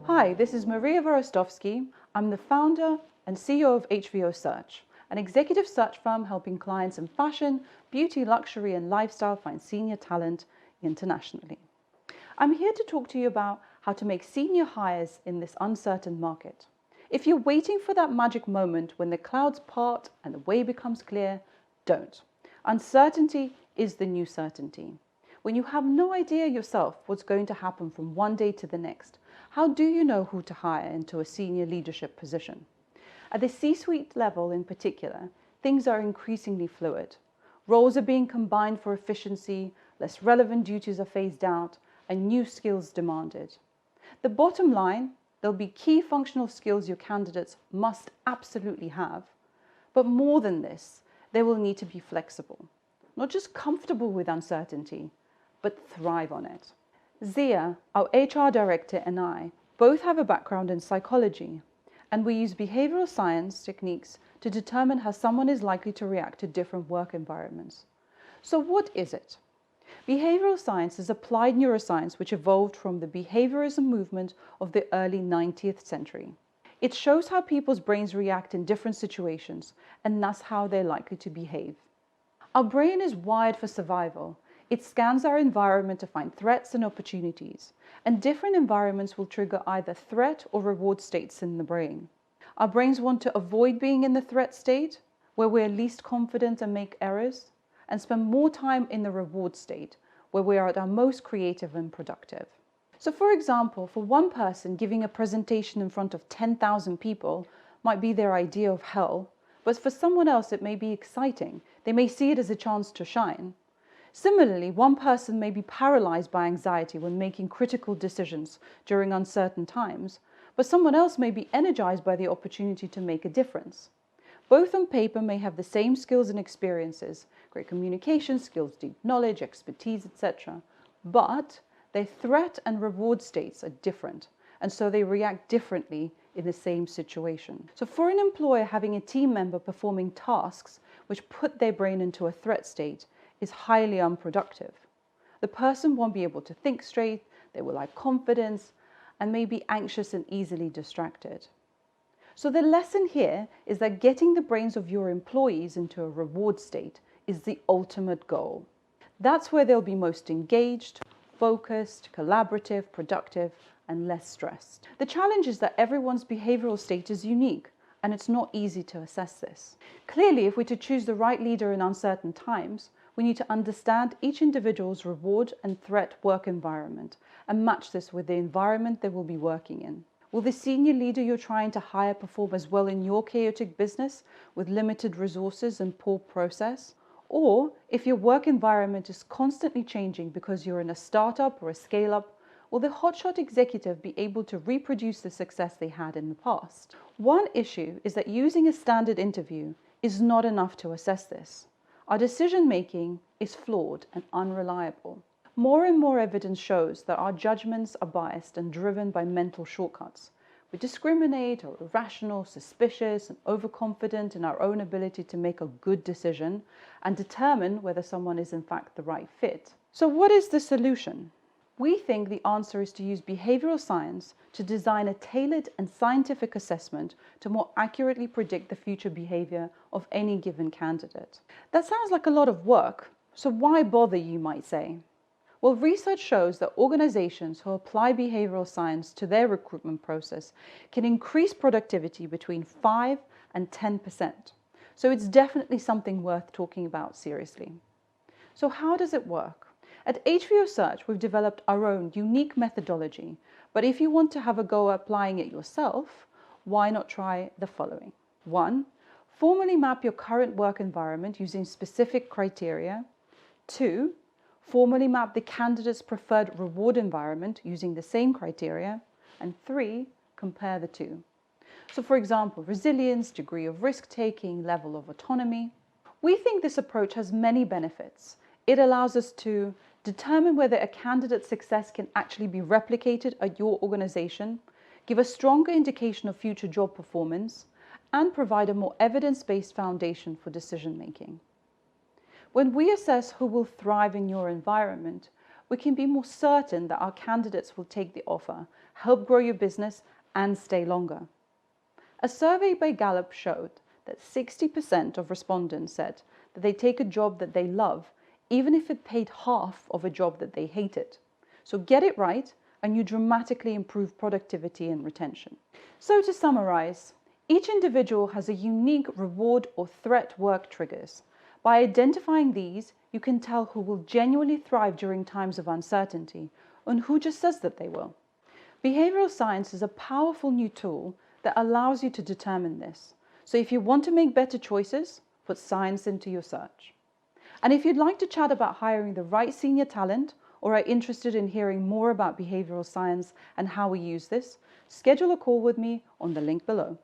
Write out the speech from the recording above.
Hi, this is Maria Vorostovsky. I'm the founder and CEO of HVO Search, an executive search firm helping clients in fashion, beauty, luxury, and lifestyle find senior talent internationally. I'm here to talk to you about how to make senior hires in this uncertain market. If you're waiting for that magic moment when the clouds part and the way becomes clear, don't. Uncertainty is the new certainty. When you have no idea yourself what's going to happen from one day to the next, how do you know who to hire into a senior leadership position? At the C-suite level in particular, things are increasingly fluid. Roles are being combined for efficiency, less relevant duties are phased out, and new skills demanded. The bottom line, there'll be key functional skills your candidates must absolutely have, but more than this, they will need to be flexible, not just comfortable with uncertainty, but thrive on it. Zia, our HR director, and I both have a background in psychology, and we use behavioral science techniques to determine how someone is likely to react to different work environments. So what is it? Behavioral science is applied neuroscience which evolved from the behaviorism movement of the early 19th century. It shows how people's brains react in different situations, and thus how they're likely to behave. Our brain is wired for survival. It scans our environment to find threats and opportunities, and different environments will trigger either threat or reward states in the brain. Our brains want to avoid being in the threat state, where we're least confident and make errors, and spend more time in the reward state, where we are at our most creative and productive. So for example, for one person, giving a presentation in front of 10,000 people might be their idea of hell, but for someone else it may be exciting. They may see it as a chance to shine. Similarly, one person may be paralyzed by anxiety when making critical decisions during uncertain times, but someone else may be energized by the opportunity to make a difference. Both on paper may have the same skills and experiences, great communication skills, deep knowledge, expertise, etc. But their threat and reward states are different, and so they react differently in the same situation. So for an employer, having a team member performing tasks which put their brain into a threat state is highly unproductive. The person won't be able to think straight, they will lack confidence, and may be anxious and easily distracted. So the lesson here is that getting the brains of your employees into a reward state is the ultimate goal. That's where they'll be most engaged, focused, collaborative, productive, and less stressed. The challenge is that everyone's behavioral state is unique, and it's not easy to assess this. Clearly, if we're to choose the right leader in uncertain times, we need to understand each individual's reward and threat work environment and match this with the environment they will be working in. Will the senior leader you're trying to hire perform as well in your chaotic business with limited resources and poor process? Or if your work environment is constantly changing because you're in a startup or a scale-up, will the hotshot executive be able to reproduce the success they had in the past? One issue is that using a standard interview is not enough to assess this. Our decision-making is flawed and unreliable. More and more evidence shows that our judgments are biased and driven by mental shortcuts. We discriminate, are irrational, suspicious, and overconfident in our own ability to make a good decision and determine whether someone is in fact the right fit. So what is the solution? We think the answer is to use behavioral science to design a tailored and scientific assessment to more accurately predict the future behavior of any given candidate. That sounds like a lot of work, so why bother, you might say? Well, research shows that organizations who apply behavioral science to their recruitment process can increase productivity between 5 and 10%. So it's definitely something worth talking about seriously. So how does it work? At HVO Search, we've developed our own unique methodology, but if you want to have a go applying it yourself, why not try the following? 1. Formally map your current work environment using specific criteria. 2. Formally map the candidate's preferred reward environment using the same criteria. And 3. Compare the two. So for example, resilience, degree of risk-taking, level of autonomy. We think this approach has many benefits. It allows us to determine whether a candidate's success can actually be replicated at your organization, give a stronger indication of future job performance, and provide a more evidence-based foundation for decision-making. When we assess who will thrive in your environment, we can be more certain that our candidates will take the offer, help grow your business, and stay longer. A survey by Gallup showed that 60% of respondents said that they take a job that they love, even if it paid half of a job that they hated. So get it right, and you dramatically improve productivity and retention. So to summarize, each individual has a unique reward or threat work triggers. By identifying these, you can tell who will genuinely thrive during times of uncertainty and who just says that they will. Behavioral science is a powerful new tool that allows you to determine this. So if you want to make better choices, put science into your search. And if you'd like to chat about hiring the right senior talent, or are interested in hearing more about behavioral science and how we use this, schedule a call with me on the link below.